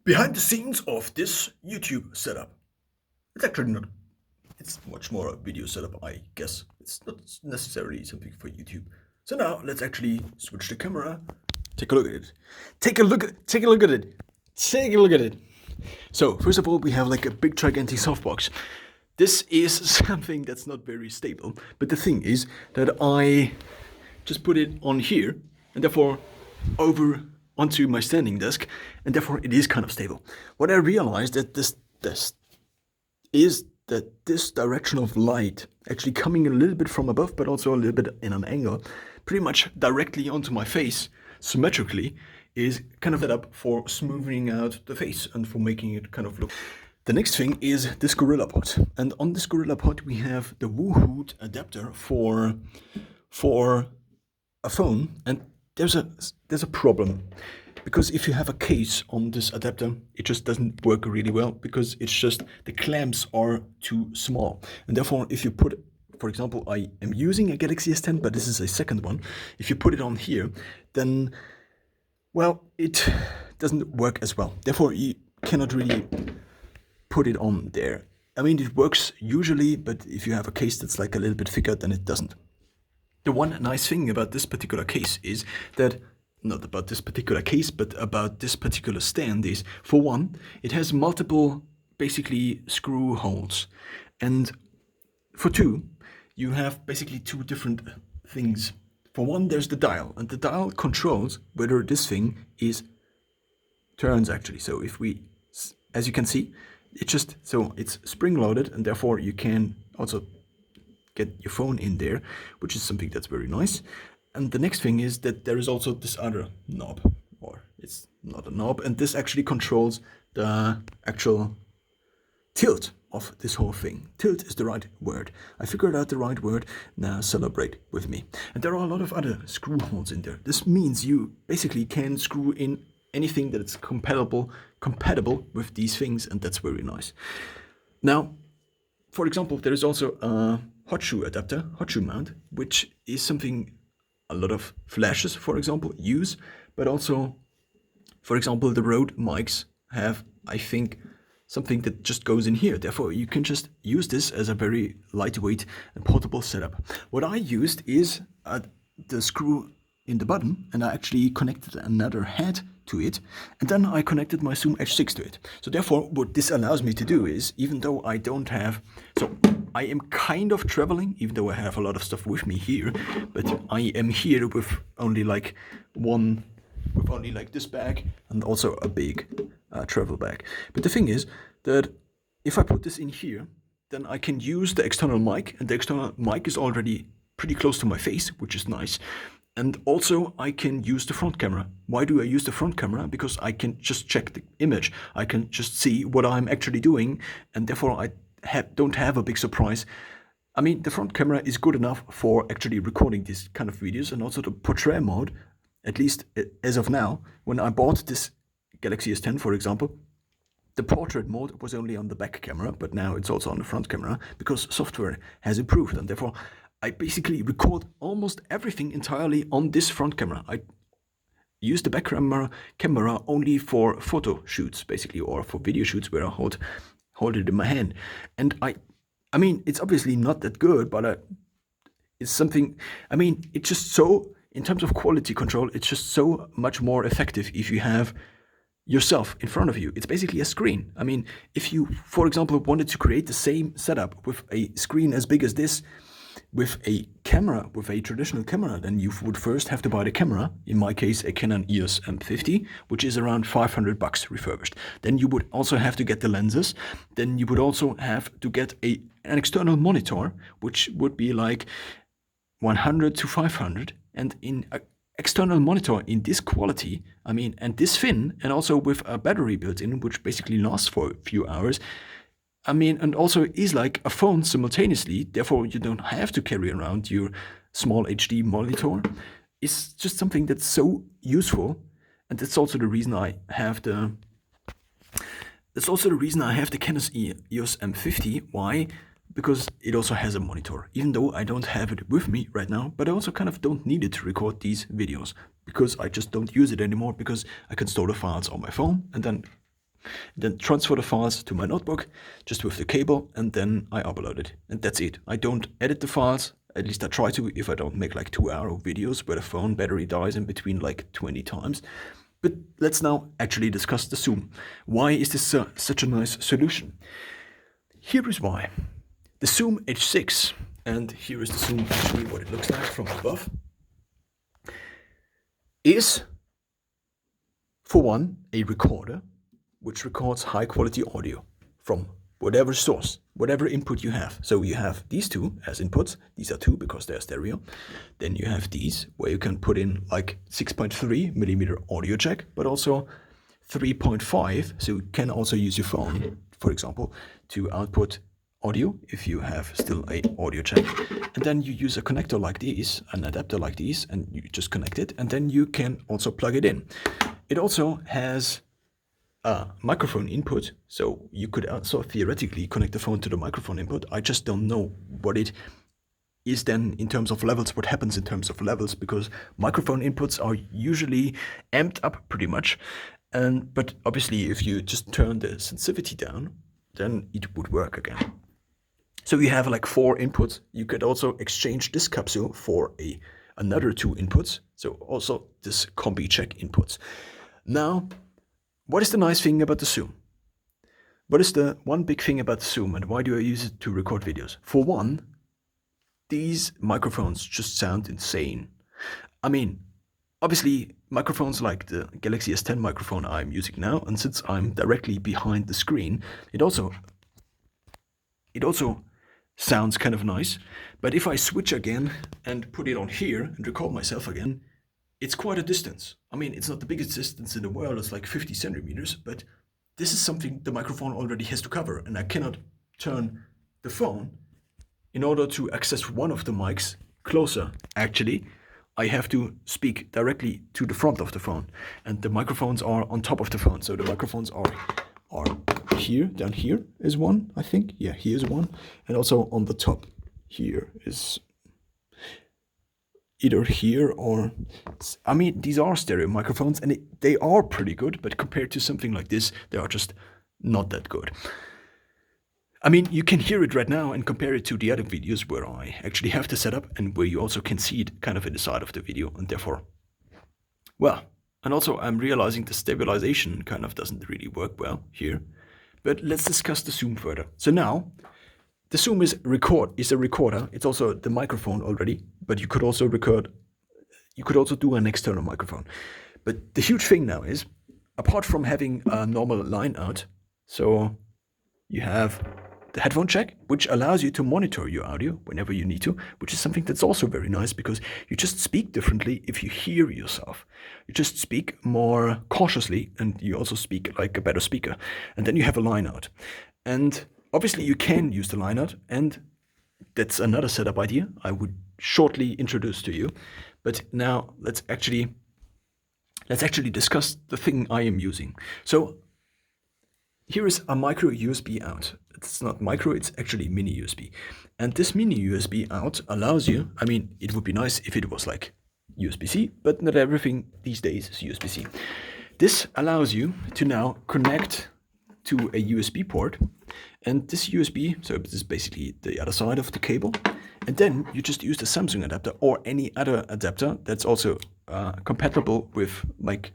Behind the scenes of this YouTube setup. It's actually not, it's much more a video setup, I guess. It's not necessarily something for YouTube. So now let's actually switch the camera. Take a look at it. Take a look at it. Take a look at it. Take a look at it. So first of all, we have like a big gigantic softbox. This is something that's not very stable. But the thing is that I just put it on here and therefore over onto my standing desk, and therefore it is kind of stable. What I realized that this is that this direction of light actually coming a little bit from above, but also a little bit in an angle, pretty much directly onto my face, symmetrically, is kind of set up for smoothing out the face and for making it kind of look. The next thing is this GorillaPod, and on this GorillaPod we have the Woohoot adapter for a phone, and there's a problem, because if you have a case on this adapter, it just doesn't work really well, because it's just the clamps are too small, and therefore if you put, for example, I am using a Galaxy S10, but this is a second one. If you put it on here, then, well, it doesn't work as well. Therefore, you cannot really put it on there. I mean, it works usually, but if you have a case that's like a little bit thicker, then it doesn't. The one nice thing about this particular case is that, not about this particular case, but about this particular stand is, for one, it has multiple, basically, screw holes. And for two, you have basically two different things. For one, there's the dial, and the dial controls whether this thing turns actually. So if we, as you can see, it's spring-loaded, and therefore you can also get your phone in there, which is something that's very nice. And the next thing is that there is also this other knob, or it's not a knob, and this actually controls the actual tilt of this whole thing. Tilt is the right word. I figured out the right word. Now celebrate with me. And there are a lot of other screw holes in there. This means you basically can screw in anything that is compatible with these things, and that's very nice. Now, for example, there is also a hot shoe adapter, hot shoe mount, which is something a lot of flashes, for example, use, but also, for example, the Rode mics have, I think, something that just goes in here. Therefore, you can just use this as a very lightweight and portable setup. What I used is the screw in the button, and I actually connected another head to it, and then I connected my Zoom H6 to it. So therefore, what this allows me to do is, even though I don't have, so I am kind of traveling, even though I have a lot of stuff with me here, but I am here with only like this bag and also a big travel bag. But the thing is that if I put this in here, then I can use the external mic, and the external mic is already pretty close to my face, which is nice. And also I can use the front camera. Why do I use the front camera? Because I can just check the image. I can just see what I'm actually doing, and therefore I don't have a big surprise. I mean, the front camera is good enough for actually recording these kind of videos, and also the portrait mode, at least as of now. When I bought this Galaxy S10, for example, the portrait mode was only on the back camera, but now it's also on the front camera, because software has improved, and therefore I basically record almost everything entirely on this front camera. I use the back camera only for photo shoots, basically, or for video shoots where I hold it in my hand. And I mean, it's obviously not that good, but it's something, I mean, it's just so, in terms of quality control, it's just so much more effective if you have yourself in front of you. It's basically a screen. I mean, if you, for example, wanted to create the same setup with a screen as big as this, with a camera, with a traditional camera, then you would first have to buy the camera, in my case a Canon EOS M50, which is around $500 refurbished. Then you would also have to get the lenses, then you would also have to get an external monitor, which would be like 100 to 500, and in an external monitor in this quality, I mean, and this thin, and also with a battery built in, which basically lasts for a few hours, I mean, and also is like a phone simultaneously, therefore you don't have to carry around your small HD monitor. It's just something that's so useful, and that's also the reason I have the Canon EOS M50. Why? Because it also has a monitor, even though I don't have it with me right now, but I also kind of don't need it to record these videos, because I just don't use it anymore, because I can store the files on my phone and then then transfer the files to my notebook just with the cable, and then I upload it. And that's it. I don't edit the files. At least I try to, if I don't make like 2-hour videos where the phone battery dies in between like 20 times. But let's now actually discuss the Zoom. Why is this such a nice solution? Here is why. The Zoom H6, and here is the Zoom actually what it looks like from above, is, for one, a recorder which records high quality audio from whatever source, whatever input you have. So you have these two as inputs. These are two because they're stereo. Then you have these where you can put in like 6.3 millimeter audio jack, but also 3.5. So you can also use your phone, for example, to output audio if you have still a audio jack. And then you use a connector like this, an adapter like this, and you just connect it, and then you can also plug it in. It also has a microphone input, so you could also theoretically connect the phone to the microphone input. I just don't know what it is then in terms of levels, what happens in terms of levels, because microphone inputs are usually amped up pretty much. But obviously if you just turn the sensitivity down, then it would work again. So you have like 4 inputs. You could also exchange this capsule for another 2 inputs. So also this combi check inputs. Now, what is the nice thing about the Zoom? What is the one big thing about the Zoom, and why do I use it to record videos? For one, these microphones just sound insane. I mean, obviously microphones like the Galaxy S10 microphone I'm using now, and since I'm directly behind the screen, it also sounds kind of nice. But if I switch again and put it on here and record myself again, it's quite a distance. I mean, it's not the biggest distance in the world, it's like 50 centimeters, but this is something the microphone already has to cover, and I cannot turn the phone in order to access one of the mics closer. Actually, I have to speak directly to the front of the phone, and the microphones are on top of the phone. So the microphones are here, down here is one, I think. Yeah, here's one, and also on the top here is either here or, I mean, these are stereo microphones, and they are pretty good, but compared to something like this, they are just not that good. I mean, you can hear it right now and compare it to the other videos where I actually have the setup and where you also can see it kind of in the side of the video, and therefore, well, and also I'm realizing the stabilization kind of doesn't really work well here. But let's discuss the Zoom further. So now, the Zoom is a recorder. It's also the microphone already, but you could also record, you could also do an external microphone. But the huge thing now is, apart from having a normal line out, so you have the headphone jack, which allows you to monitor your audio whenever you need to, which is something that's also very nice because you just speak differently if you hear yourself. You just speak more cautiously, and you also speak like a better speaker. And then you have a line out. And obviously you can use the line out, and that's another setup idea I would shortly introduce to you. But now let's actually discuss the thing I am using. So here is a micro USB out. It's not micro, it's actually mini USB. And this mini USB out allows you, I mean, it would be nice if it was like USB-C, but not everything these days is USB-C. This allows you to now connect to a USB port, and this USB, so this is basically the other side of the cable, and then you just use the Samsung adapter or any other adapter that's also compatible with like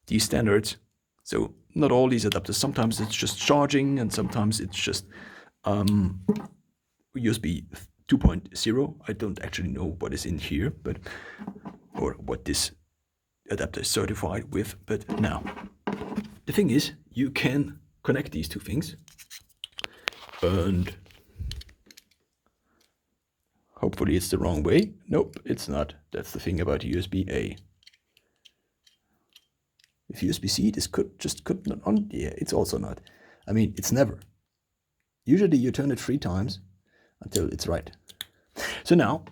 these standards. So not all these adapters, sometimes it's just charging and sometimes it's just USB 2.0. I don't actually know what is in here, but or what this adapter is certified with. But now, the thing is, you can connect these two things, and hopefully it's the wrong way. Nope, it's not. That's the thing about USB-A. With USB-C, this could not on. Yeah, it's also not. I mean, it's never. Usually you turn it 3 times until it's right. So now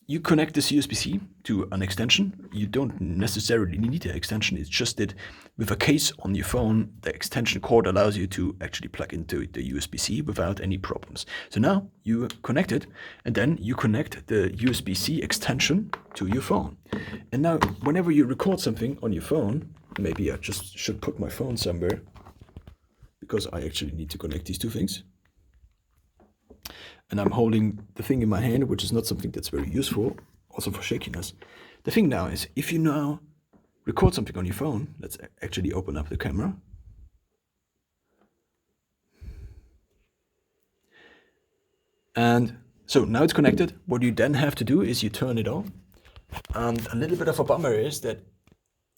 you connect this USB-C to an extension. You don't necessarily need the extension. It's just that with a case on your phone, the extension cord allows you to actually plug into the USB-C without any problems. So now you connect it, and then you connect the USB-C extension to your phone. And now whenever you record something on your phone, maybe I just should put my phone somewhere because I actually need to connect these two things. And I'm holding the thing in my hand, which is not something that's very useful, also for shakiness. The thing now is, if you now record something on your phone, let's actually open up the camera. And so now it's connected. What you then have to do is you turn it on. And a little bit of a bummer is that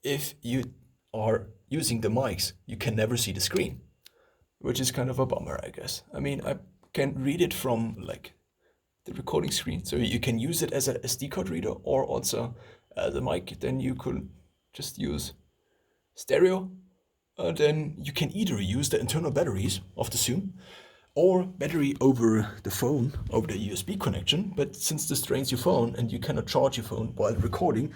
if you are using the mics, you can never see the screen, which is kind of a bummer, I guess. I mean, I can read it from like the recording screen, so you can use it as a SD card reader or also as a mic. Then you could just use stereo. Then you can either use the internal batteries of the Zoom or battery over the phone, over the USB connection. But since this drains your phone and you cannot charge your phone while recording,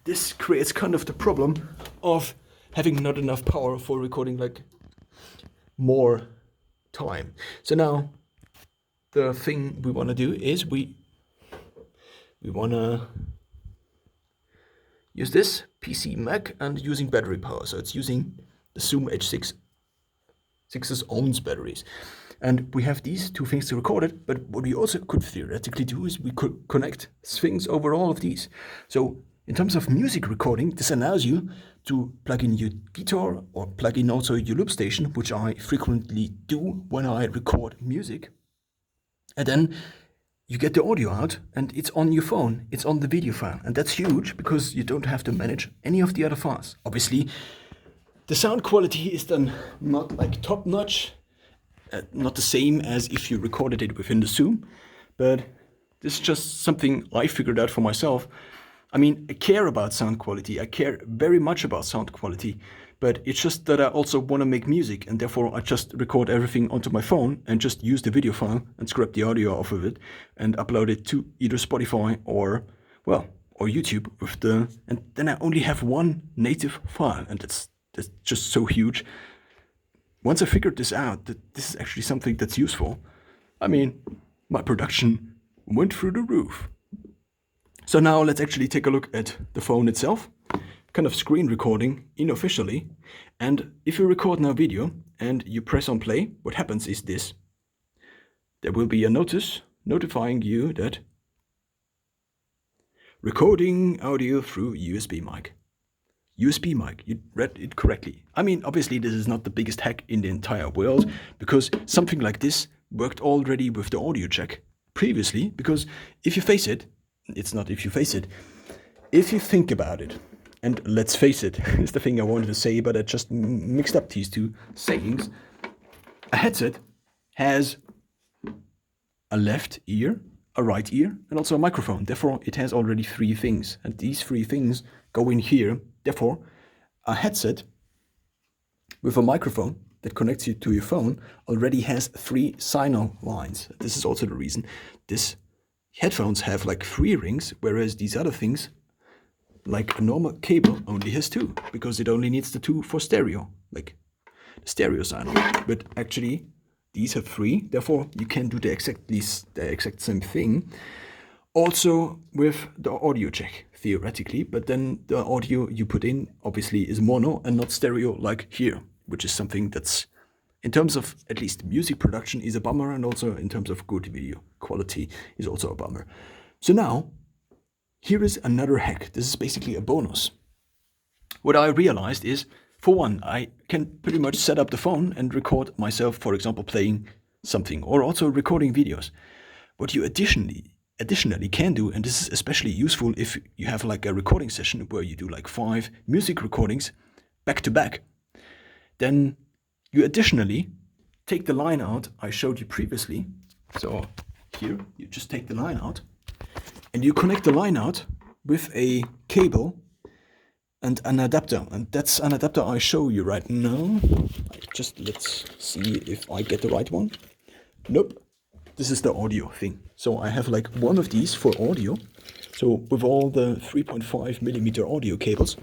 this creates kind of the problem of having not enough power for recording like more time. So now the thing we want to do is we want to use this PC Mac and using battery power. So it's using the Zoom H6's own batteries. And we have these two things to record it, but what we also could theoretically do is we could connect things over all of these. So in terms of music recording, this allows you to plug in your guitar or plug in also your loop station, which I frequently do when I record music. And then you get the audio out and it's on your phone, it's on the video file. And that's huge because you don't have to manage any of the other files. Obviously, the sound quality is then not like top notch, not the same as if you recorded it within the Zoom, but this is just something I figured out for myself. I mean, I care about sound quality. I care very much about sound quality, but it's just that I also want to make music, and therefore I just record everything onto my phone and just use the video file and scrap the audio off of it and upload it to either Spotify or YouTube and then I only have one native file, and that's just so huge. Once I figured this out, that this is actually something that's useful, I mean, my production went through the roof. So now let's actually take a look at the phone itself, kind of screen recording unofficially. And if you record now video and you press on play, what happens is this. There will be a notice notifying you that recording audio through USB mic. USB mic, you read it correctly. I mean, obviously this is not the biggest hack in the entire world, because something like this worked already with the audio jack previously, because if you face it, it's not if you face it, if you think about it, and let's face it, is the thing I wanted to say, but I just mixed up these two sayings. A headset has a left ear, a right ear, and also a microphone. Therefore, it has already three things, and these three things go in here. Therefore, a headset with a microphone that connects you to your phone already has three signal lines. This is also the reason these headphones have like 3 rings, whereas these other things, like a normal cable, only has 2, because it only needs the 2 for stereo, like the stereo signal. But actually, these have 3. Therefore, you can do the exact same thing. Also with the audio jack, theoretically, but then the audio you put in obviously is mono and not stereo like here, which is something that's, in terms of at least music production, is a bummer, and also in terms of good video quality is also a bummer. So now, here is another hack. This is basically a bonus. What I realized is, for one, I can pretty much set up the phone and record myself, for example, playing something, or also recording videos. What you additionally can do, and this is especially useful if you have like a recording session where you do like 5 music recordings back to back, then you additionally take the line out I showed you previously. So here, you just take the line out and you connect the line out with a cable and an adapter. And that's an adapter I show you right now. Let's see if I get the right one. Nope. This is the audio thing. So I have like one of these for audio. So with all the 3.5mm audio cables.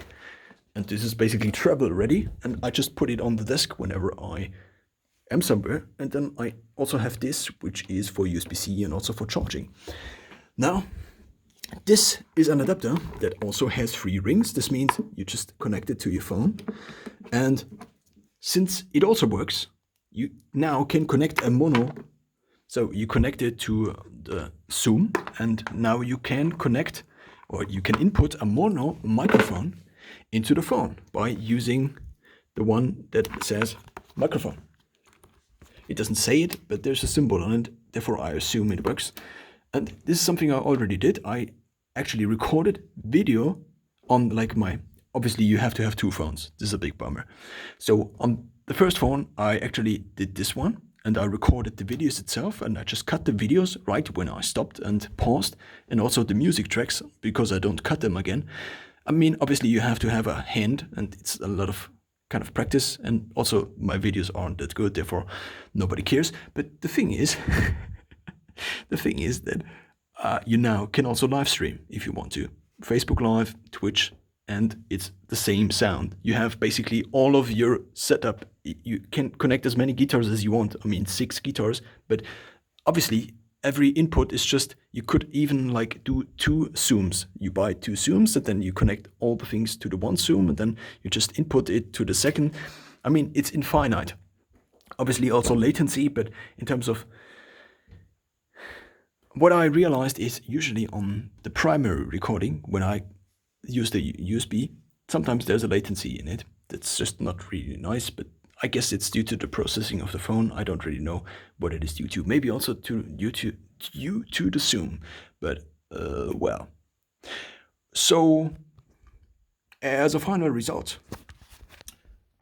And this is basically travel ready. And I just put it on the desk whenever I am somewhere. And then I also have this, which is for USB-C and also for charging. Now, this is an adapter that also has 3 rings. This means you just connect it to your phone. And since it also works you now can connect a mono. So you connect it to the Zoom, and now you can connect, or you can input a mono microphone into the phone by using the one that says microphone. It doesn't say it, but there's a symbol on it, therefore I assume it works. And this is something I already did. I actually recorded video on like my, obviously you have to have two phones. This is a big bummer. So on the first phone, I actually did this one, and I recorded the videos itself, and I just cut the videos right when I stopped and paused, and also the music tracks, because I don't cut them again. I mean, obviously you have to have a hand, and it's a lot of kind of practice, and also my videos aren't that good, therefore nobody cares. But the thing is, the thing is that you now can also live stream if you want to. Facebook Live, Twitch, and it's the same sound. You have basically all of your setup. You can connect as many guitars as you want. I mean, 6 guitars, but obviously every input is just, you could even like do 2 Zooms. You buy 2 Zooms, and then you connect all the things to the one Zoom, and then you just input it to the second. I mean, it's infinite. Obviously also latency, but in terms of what I realized is usually on the primary recording, when I use the USB, sometimes there's a latency in it that's just not really nice, but I guess it's due to the processing of the phone. I don't really know what it is due to. Maybe also due to the Zoom, but well. So as a final result,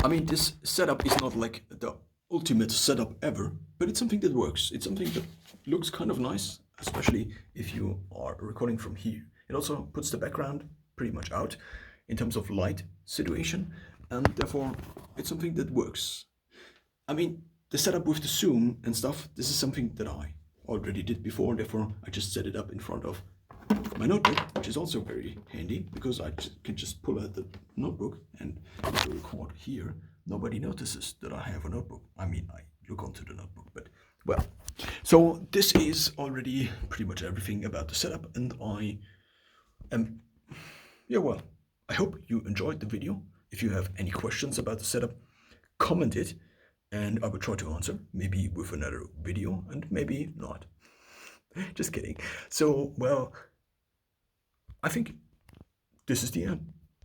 I mean, this setup is not like the ultimate setup ever, but it's something that works. It's something that looks kind of nice, especially if you are recording from here. It also puts the background pretty much out in terms of light situation, and therefore it's something that works. I mean, the setup with the Zoom and stuff, this is something that I already did before, therefore I just set it up in front of my notebook, which is also very handy, because I can just pull out the notebook, and if I record here, nobody notices that I have a notebook. I mean, I look onto the notebook, but well. So this is already pretty much everything about the setup, and I am, yeah, well, I hope you enjoyed the video. If you have any questions about the setup, comment it, and I will try to answer, maybe with another video, and maybe not. Just kidding. So, well, I think this is the end.